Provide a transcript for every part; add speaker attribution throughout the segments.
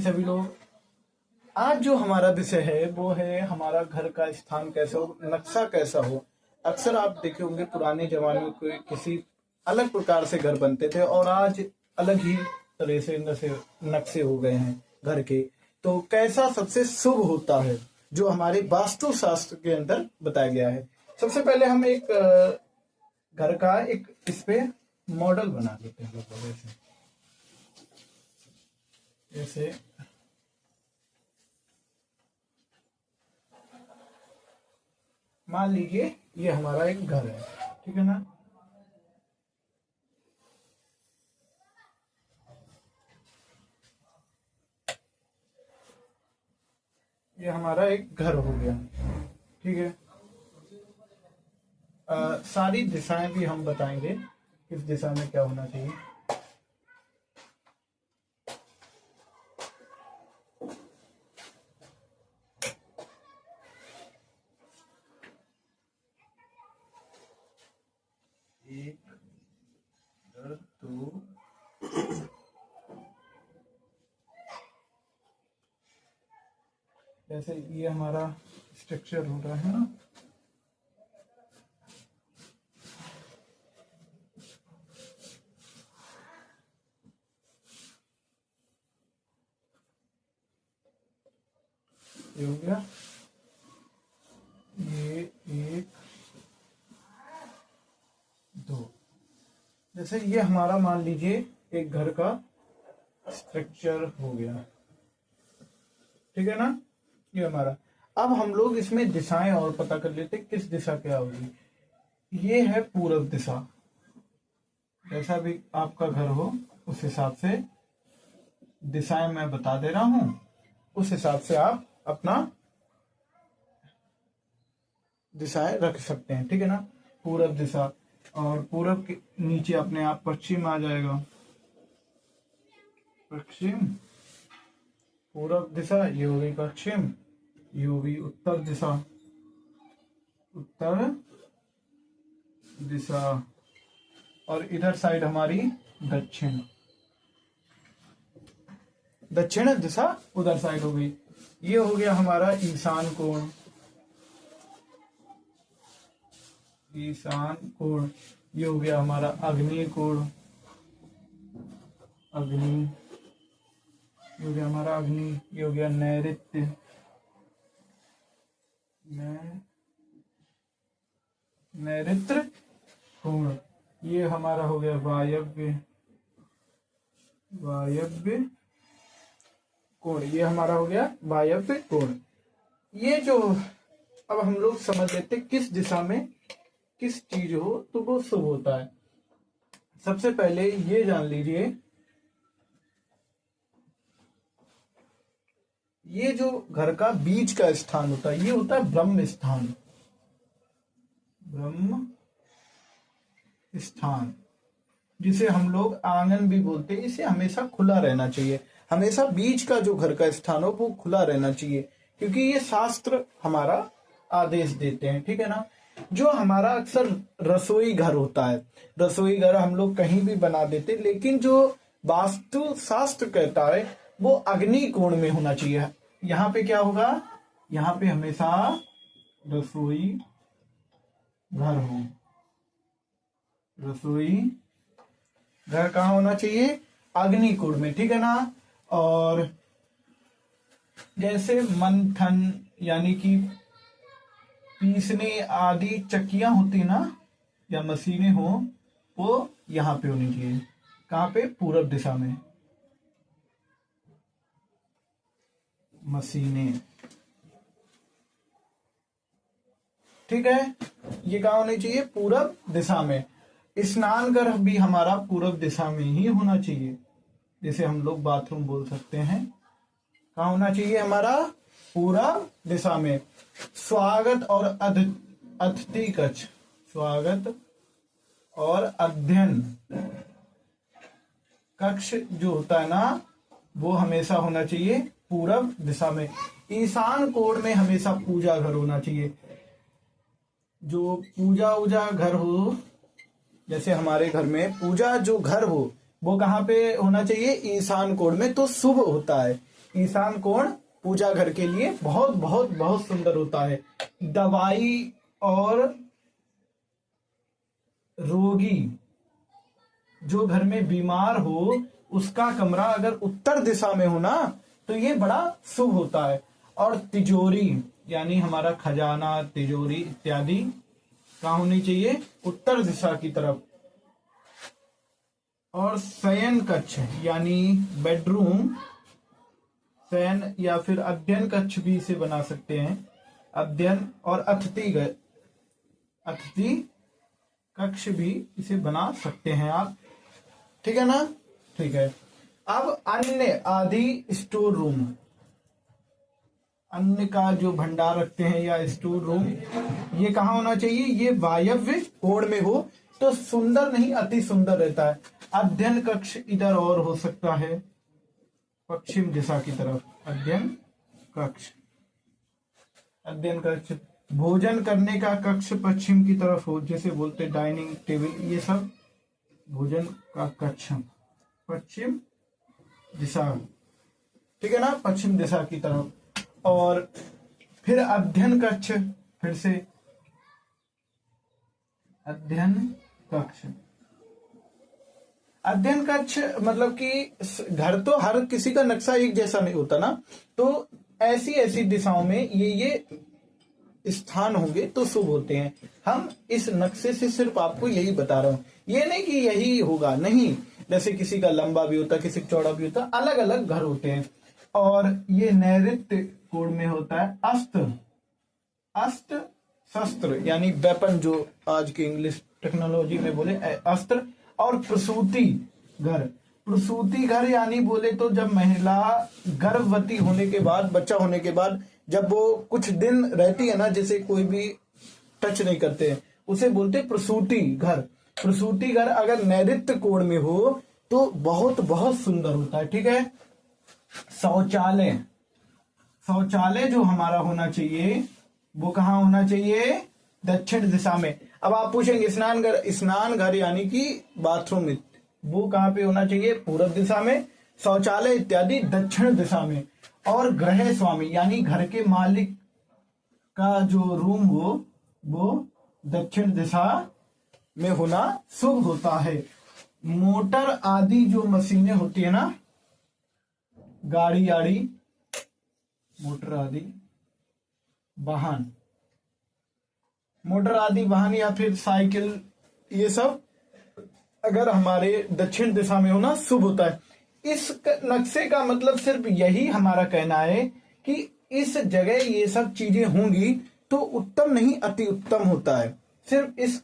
Speaker 1: सभी लोग। आज जो हमारा विषय है वो है हमारा घर का स्थान कैसा हो, नक्शा कैसा हो। अक्सर आप देखे होंगे पुराने जमाने में कोई किसी अलग प्रकार से घर बनते थे और आज अलग ही तरह से नक्शे हो गए हैं घर के। तो कैसा सबसे शुभ होता है जो हमारे वास्तु शास्त्र के अंदर बताया गया है। सबसे पहले हम एक घर का एक इस पे मॉडल बना लेते हैं जैसे मान लीजिए ये हमारा एक घर है, ठीक है ना। ये हमारा एक घर हो गया, ठीक है। सारी दिशाएं भी हम बताएंगे किस दिशा में क्या होना चाहिए। एक, दो, जैसे ये हमारा स्ट्रक्चर हो रहा है ना। ये हो गया, ये एक, दो। जैसे ये हमारा मान लीजिए एक घर का स्ट्रक्चर हो गया, ठीक है ना। ये हमारा, अब हम लोग इसमें दिशाएं और पता कर लेते किस दिशा क्या होगी। ये है पूरब दिशा। जैसा भी आपका घर हो उस हिसाब से दिशाएं मैं बता दे रहा हूं, उस हिसाब से आप अपना दिशाएं रख सकते हैं, ठीक है ना। पूरब दिशा, और पूरब के नीचे अपने आप पश्चिम आ जाएगा। पश्चिम, पूरब दिशा ये हो गई पश्चिम, ये हो गई उत्तर दिशा। उत्तर दिशा, और इधर साइड हमारी दक्षिण। दक्षिण दिशा उधर साइड हो गई। ये हो गया हमारा ईशान कोण। ईशान कोण, ये हो गया हमारा अग्नि कोण। अग्नि, ये हो गया हमारा अग्नि। ये हो गया नैऋत्य। नैऋत्य कोण, ये हमारा हो गया वायव्य। वायव्य कोण, ये हमारा हो गया वायव्य कोण। ये जो अब हम लोग समझ लेते किस दिशा में किस चीज हो तो वो शुभ होता है। सबसे पहले ये जान लीजिए, ये जो घर का बीच का स्थान होता है ये होता है ब्रह्म स्थान। ब्रह्म स्थान, जिसे हम लोग आंगन भी बोलते हैं। इसे हमेशा खुला रहना चाहिए। हमेशा बीच का जो घर का स्थान हो वो खुला रहना चाहिए, क्योंकि ये शास्त्र हमारा आदेश देते हैं, ठीक है ना। जो हमारा अक्सर रसोई घर होता है, रसोई घर हम लोग कहीं भी बना देते, लेकिन जो वास्तु शास्त्र कहता है वो अग्नि कोण में होना चाहिए। यहाँ पे क्या होगा, यहाँ पे हमेशा रसोई घर हो। रसोई घर कहाँ होना चाहिए, अग्नि कोण में, ठीक है ना। और जैसे मंथन यानी कि पीसने आदि चक्कियां होती ना या मशीनें हो, वो यहाँ पे होनी चाहिए। कहाँ पे, पूरब दिशा में मशीनें, ठीक है। ये कहाँ होनी चाहिए, पूरब दिशा में। स्नान घर भी हमारा पूरब दिशा में ही होना चाहिए, जिसे हम लोग बाथरूम बोल सकते हैं। कहाँ होना चाहिए हमारा, पूरब दिशा में। स्वागत और अतिथि कक्ष, स्वागत और अध्ययन कक्ष जो होता है ना वो हमेशा होना चाहिए पूरब दिशा में। ईशान कोण में हमेशा पूजा घर होना चाहिए। जो पूजा उजा घर हो, जैसे हमारे घर में पूजा जो घर हो वो कहाँ पे होना चाहिए, ईशान कोण में, तो शुभ होता है। ईशान कोण पूजा घर के लिए बहुत बहुत बहुत सुंदर होता है। दवाई और रोगी जो घर में बीमार हो उसका कमरा अगर उत्तर दिशा में हो ना तो ये बड़ा शुभ होता है। और तिजोरी यानी हमारा खजाना, तिजोरी इत्यादि कहाँ होनी चाहिए? उत्तर दिशा की तरफ। और शयन कक्ष यानी बेडरूम, शयन या फिर अध्ययन कक्ष भी इसे बना सकते हैं, अध्ययन और अतिथि कक्ष भी इसे बना सकते हैं आप, ठीक है ना? ठीक है। अब अन्य आदि स्टोर रूम, अन्न का जो भंडार रखते हैं या स्टोर रूम, ये कहाँ होना चाहिए? ये वायव्य कोण में हो तो सुंदर नहीं अति सुंदर रहता है। अध्ययन कक्ष इधर और हो सकता है पश्चिम दिशा की तरफ, अध्ययन कक्ष। भोजन करने का कक्ष पश्चिम की तरफ हो, जैसे बोलते डाइनिंग टेबल, ये सब भोजन का कक्ष पश्चिम दिशा, ठीक है ना? पश्चिम दिशा की तरफ। और फिर अध्ययन कक्ष, फिर से अध्ययन कक्ष मतलब कि घर तो हर किसी का नक्शा एक जैसा नहीं होता ना, तो ऐसी ऐसी दिशाओं में ये स्थान होंगे तो शुभ होते हैं। हम इस नक्शे से सिर्फ आपको यही बता रहा हूं, ये नहीं कि यही होगा, नहीं। जैसे किसी का लंबा भी होता, किसी का चौड़ा भी होता, अलग अलग घर होते हैं। और ये नैऋत्य कोण में होता है अस्त्र शस्त्र यानी वेपन, जो आज के इंग्लिश टेक्नोलॉजी में बोले अस्त्र। और प्रसूति घर यानी बोले तो जब महिला गर्भवती होने के बाद, बच्चा होने के बाद जब वो कुछ दिन रहती है ना, जैसे कोई भी टच नहीं करते हैं, उसे बोलते प्रसूति घर। प्रसूति घर अगर नैऋत्य कोण में हो तो बहुत बहुत सुंदर होता है, ठीक है। शौचालय जो हमारा होना चाहिए वो कहाँ होना चाहिए? दक्षिण दिशा में। अब आप पूछेंगे स्नान घर यानी कि बाथरूम, वो कहाँ पे होना चाहिए? पूर्व दिशा में। शौचालय इत्यादि दक्षिण दिशा में। और गृह स्वामी यानी घर के मालिक का जो रूम हो वो दक्षिण दिशा में होना शुभ होता है। मोटर आदि जो मशीनें होती है ना, गाड़ी आड़ी, मोटर आदि वाहन या फिर साइकिल, ये सब अगर हमारे दक्षिण दिशा में होना शुभ होता है। इस नक्शे का मतलब सिर्फ यही हमारा कहना है कि इस जगह ये सब चीजें होंगी तो उत्तम नहीं अति उत्तम होता है। सिर्फ इस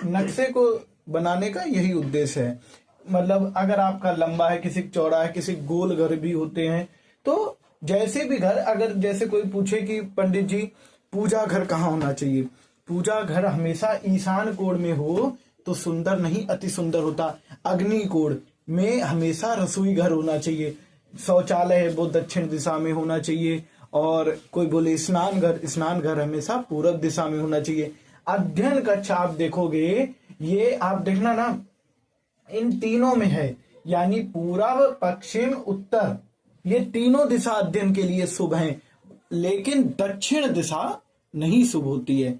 Speaker 1: नक्शे को बनाने का यही उद्देश्य है। मतलब अगर आपका लंबा है, किसी चौड़ा है, किसी गोल घर भी होते हैं, तो जैसे भी घर, अगर जैसे कोई पूछे कि पंडित जी पूजा घर कहाँ होना चाहिए, पूजा घर हमेशा ईशान कोण में हो तो सुंदर नहीं अति सुंदर होता। अग्नि कोण में हमेशा रसोई घर होना चाहिए। शौचालय है वो दक्षिण दिशा में होना चाहिए। और कोई बोले स्नान घर हमेशा पूर्व दिशा में होना चाहिए। अध्ययन कक्ष आप देखोगे, ये आप देखना ना, इन तीनों में है, यानी पूर्व पश्चिम उत्तर, ये तीनों दिशा अध्ययन के लिए शुभ हैं, लेकिन दक्षिण दिशा नहीं शुभ होती है।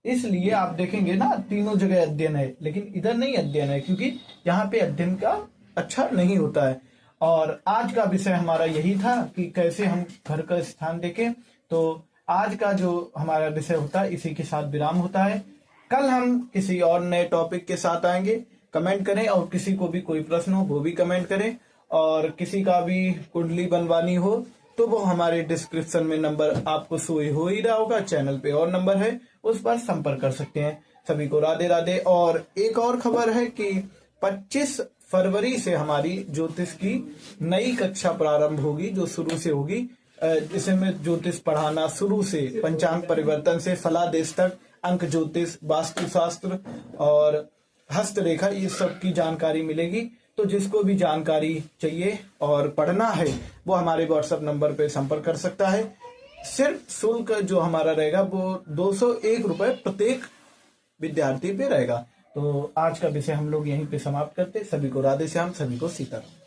Speaker 1: इसलिए आप देखेंगे ना, तीनों जगह अध्ययन है लेकिन इधर नहीं अध्ययन है, क्योंकि यहाँ पे अध्ययन का अच्छा नहीं होता है। और आज का विषय हमारा यही था कि कैसे हम घर का स्थान देखें। तो आज का जो हमारा विषय होता है इसी के साथ विराम होता है। कल हम किसी और नए टॉपिक के साथ आएंगे। कमेंट करें, और किसी को भी कोई प्रश्न हो वो भी कमेंट करें। और किसी का भी कुंडली बनवानी हो तो वो हमारे डिस्क्रिप्शन में नंबर आपको शो हो ही रहा होगा, चैनल पे और नंबर है, उस पर संपर्क कर सकते हैं। सभी को राधे राधे। और एक और खबर है कि 25 फरवरी से हमारी ज्योतिष की नई कक्षा प्रारंभ होगी, जो शुरू से होगी। इसमें ज्योतिष पढ़ाना शुरू से, पंचांग परिवर्तन से फलादेश तक, अंक ज्योतिष, वास्तुशास्त्र और हस्तरेखा, ये सब की जानकारी मिलेगी। तो जिसको भी जानकारी चाहिए और पढ़ना है वो हमारे व्हाट्सएप नंबर पे संपर्क कर सकता है। सिर्फ शुल्क जो हमारा रहेगा वो 201 रुपए प्रत्येक विद्यार्थी पे रहेगा। तो आज का विषय हम लोग यहीं पे समाप्त करते। सभी को राधे श्याम, सभी को सीताराम।